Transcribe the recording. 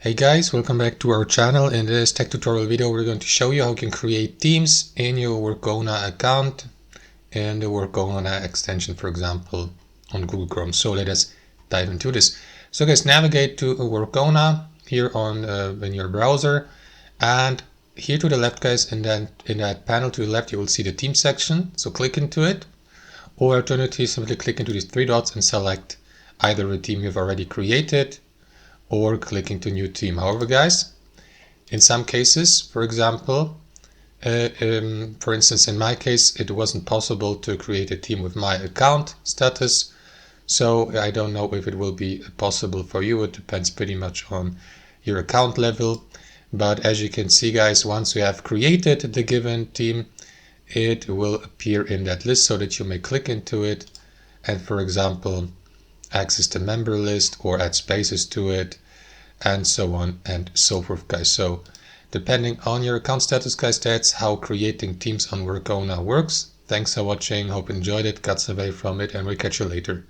Hey guys, welcome back to our channel. In this tech tutorial video we're going to show you how you can create themes in your Workona account and the Workona extension, for example, on Google Chrome. So let us dive into this. So guys, navigate to Workona here on in your browser, and here to the left guys, and then in that panel to the left you will see the theme section. So click into it, or alternatively simply click into these three dots and select either a theme you've already created or click into new theme. However guys, in some cases, for example, for instance in my case it wasn't possible to create a theme with my account status, so I don't know if it will be possible for you. It depends pretty much on your account level, but as you can see guys, once you have created the given theme, it will appear in that list so that you may click into it and, for example, access the member list or add spaces to it, and so on and so forth guys. So depending on your account status guys, that's how creating themes on Workona works. Thanks for watching, hope you enjoyed it, got some value from it, and we'll catch you later.